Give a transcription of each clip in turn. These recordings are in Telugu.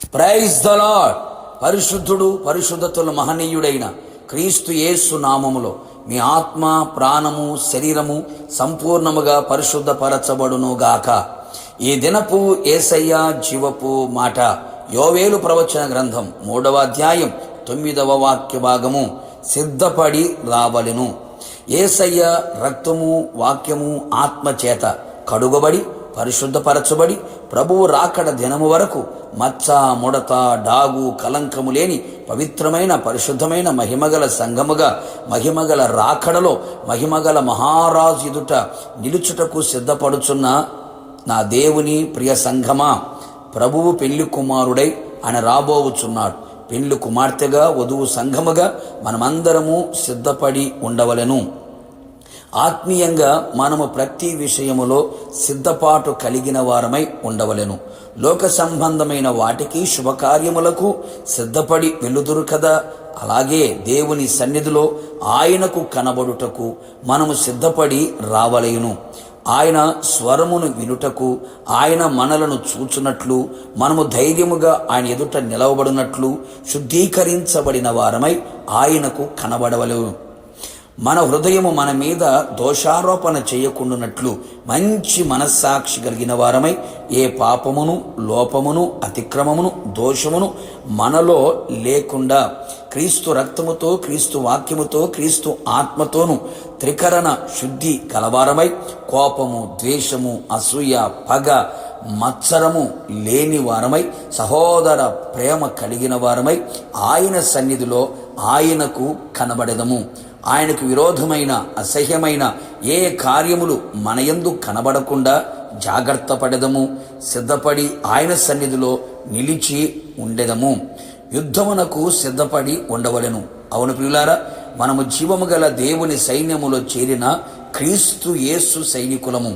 Praise the lord. పరిశుద్ధుడు పరిశుద్ధతుల మహనీయుడైన క్రీస్తు యేసు నామములో మీ ఆత్మ, ప్రాణము, శరీరము సంపూర్ణముగా పరిశుద్ధపరచబడునుగాక. ఈ దినపు యేసయ్య జీవపు మాట యోవేలు ప్రవచన గ్రంథం 3వ అధ్యాయం 9వ వాక్య భాగము. సిద్ధపడి రావలెను. యేసయ్య రక్తము, వాక్యము, ఆత్మ చేత కడుగబడి పరిశుద్ధపరచబడి ప్రభువు రాకడ దినము వరకు మచ్చ, ముడత, డాగు, కలంకము లేని పవిత్రమైన పరిశుద్ధమైన మహిమగల సంఘముగా మహిమగల రాకడలో మహిమగల మహారాజు ఎదుట నిలుచుటకు సిద్ధపడుచున్న నా దేవుని ప్రియ సంఘమా, ప్రభువు పెళ్లి కుమారుడై ఆయన రాబోవుచున్నాడు. పెళ్లి కుమార్తెగా వధువు సంఘముగా మనమందరము సిద్ధపడి ఉండవలెను. ఆత్మీయంగా మనము ప్రతి విషయములో సిద్ధపాటు కలిగిన వారమై ఉండవలెను. లోక సంబంధమైన వాటికి, శుభకార్యములకు సిద్ధపడి వెలుదురు కదా. అలాగే దేవుని సన్నిధిలో ఆయనకు కనబడుటకు మనము సిద్ధపడి రావలేను. ఆయన స్వరమును వినుటకు, ఆయన మనలను చూచునట్లు, మనము ధైర్యముగా ఆయన ఎదుట నిలవబడినట్లు శుద్ధీకరించబడిన వారమై ఆయనకు కనబడవలేను. మన హృదయము మన మీద దోషారోపణ చేయకుండానట్లు మంచి మనస్సాక్షి కలిగిన వారమై ఏ పాపమును, లోపమును, అతిక్రమమును, దోషమును మనలో లేకుండా క్రీస్తు రక్తముతో, క్రీస్తు వాక్యముతో, క్రీస్తు ఆత్మతోను త్రికరణ శుద్ధి కలవారమై కోపము, ద్వేషము, అసూయ, పగ, మత్సరము లేని వారమై సహోదర ప్రేమ కలిగిన వారమై ఆయన సన్నిధిలో ఆయనకు కనబడెదము. ఆయనకు విరోధమైన, అసహ్యమైన ఏ కార్యములు మనయందు కనబడకుండా జాగ్రత్త పడెదము. సిద్ధపడి ఆయన సన్నిధిలో నిలిచి ఉండెదము. యుద్ధమునకు సిద్ధపడి ఉండవలెను. అవును ప్రియులారా, మనము జీవము గల దేవుని సైన్యములో చేరిన క్రీస్తు యేసు సైనికులము.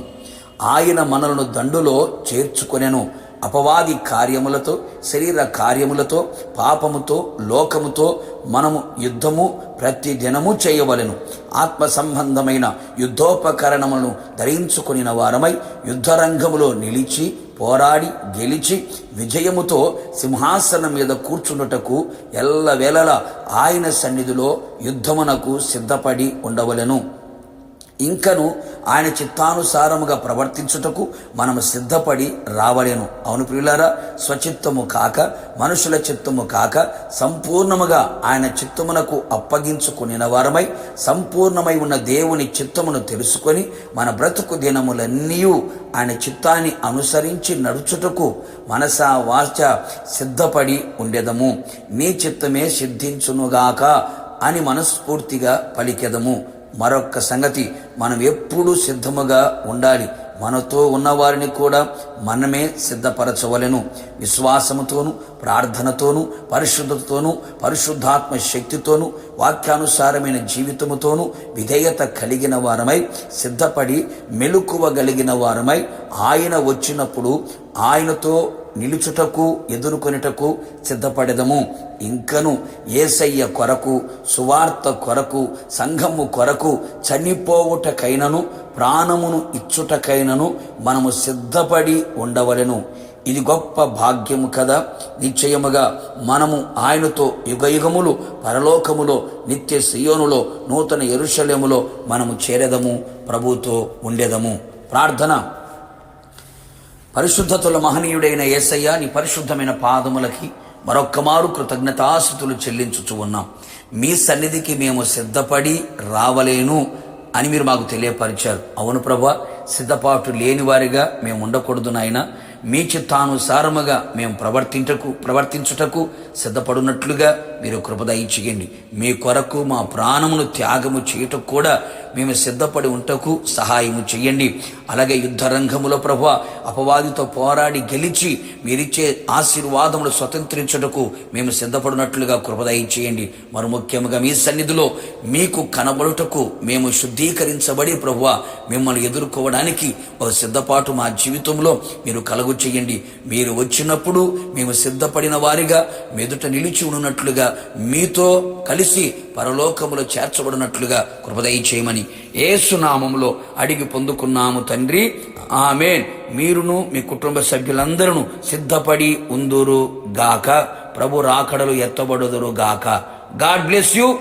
ఆయన మనలను దండులో చేర్చుకొనెను. అపవాది కార్యములతో, శరీర కార్యములతో, పాపముతో, లోకముతో మనము యుద్ధము ప్రతి దినము చేయవలెను. ఆత్మ సంబంధమైన యుద్ధోపకరణములను ధరించుకొనిన వారమై యుద్ధరంగములో నిలిచి పోరాడి గెలిచి విజయముతో సింహాసనం మీద కూర్చుండుటకు ఎల్లవేళలా ఆయన సన్నిధిలో యుద్ధమునకు సిద్ధపడి ఉండవలెను. ఇంకను ఆయన చిత్తానుసారముగా ప్రవర్తించుటకు మనము సిద్ధపడి రావలేను. అవును ప్రియులారా, స్వచిత్తము కాక, మనుషుల చిత్తము కాక సంపూర్ణముగా ఆయన చిత్తమునకు అప్పగించుకునిన వారమై సంపూర్ణమై ఉన్న దేవుని చిత్తమును తెలుసుకొని మన బ్రతుకు దినములన్నీ ఆయన చిత్తాన్ని అనుసరించి నడుచుటకు మనసా వాచ సిద్ధపడి ఉండెదము. నీ చిత్తమే సిద్ధించునుగాక అని మనస్ఫూర్తిగా పలికెదము. మరొక్క సంగతి, మనం ఎప్పుడూ సిద్ధముగా ఉండాలి. మనతో ఉన్నవారిని కూడా మనమే సిద్ధపరచవలెను. విశ్వాసముతోను, ప్రార్థనతోను, పరిశుద్ధతతోను, పరిశుద్ధాత్మ శక్తితోను, వాక్యానుసారమైన జీవితముతోను విధేయత కలిగిన వారమై సిద్ధపడి మెలకువగలిగిన వారమై ఆయన వచ్చినప్పుడు ఆయనతో నిలుచుటకు, ఎదుర్కొనుటకు సిద్ధపడెదము. ఇంకను యేసయ్య కొరకు, సువార్త కొరకు, సంఘము కొరకు చనిపోవుటకైనను, ప్రాణమును ఇచ్చుటకైనను మనము సిద్ధపడి ఉండవలెను. ఇది గొప్ప భాగ్యము కదా. నిశ్చయముగా మనము ఆయనతో యుగయుగములు పరలోకములో, నిత్య సియోనులో, నూతన యెరూషలేములో మనము చేరెదము, ప్రభుతో ఉండెదము. ప్రార్థన. పరిశుద్ధతుల మహనీయుడైన యేసయ్య, నీ పరిశుద్ధమైన పాదములకి మరొక్కమారు కృతజ్ఞతాస్తుతులు చెల్లించుచు ఉన్నాం. మీ సన్నిధికి మేము సిద్ధపడి రావలేను అని మీరు మాకు తెలియపరిచారు. అవును ప్రభా, సిద్ధపాటు లేని వారిగా మేము ఉండకూడదు నాయన. మీ చిత్తానుసారముగా మేము ప్రవర్తించుటకు సిద్ధపడినట్లుగా మీరు కృప దయచేయండి. మీ కొరకు మా ప్రాణమును త్యాగము చేయుటకు కూడా మేము సిద్ధపడి ఉంటకు సహాయము చేయండి. అలాగే యుద్ధరంగములో ప్రభువా అపవాదితో పోరాడి గెలిచి మీరిచ్చే ఆశీర్వాదములు స్వతంత్రించుటకు మేము సిద్ధపడినట్లుగా కృప దయచేయండి. మరి ముఖ్యముగా మీ సన్నిధిలో మీకు కనబడుటకు మేము శుద్ధీకరించబడి ప్రభువా మిమ్మల్ని ఎదుర్కోవడానికి ఒక సిద్ధపాటు మా జీవితంలో మీరు కలుగు చేయండి. మీరు వచ్చినప్పుడు మేము సిద్ధపడిన వారిగా మెదుట నిలిచి ఉన్నట్లుగా మీతో కలిసి పరలోకములో చేర్చబడినట్లుగా కృపదయ చేయమని యేసు నామములో అడిగి పొందుకున్నాము తండ్రి, ఆమేన్. మీరును మీ కుటుంబ సభ్యులందరూ సిద్ధపడి ఉందురు గాక. ప్రభు రాకడలు ఎత్తబడుదురు గాక. God bless you.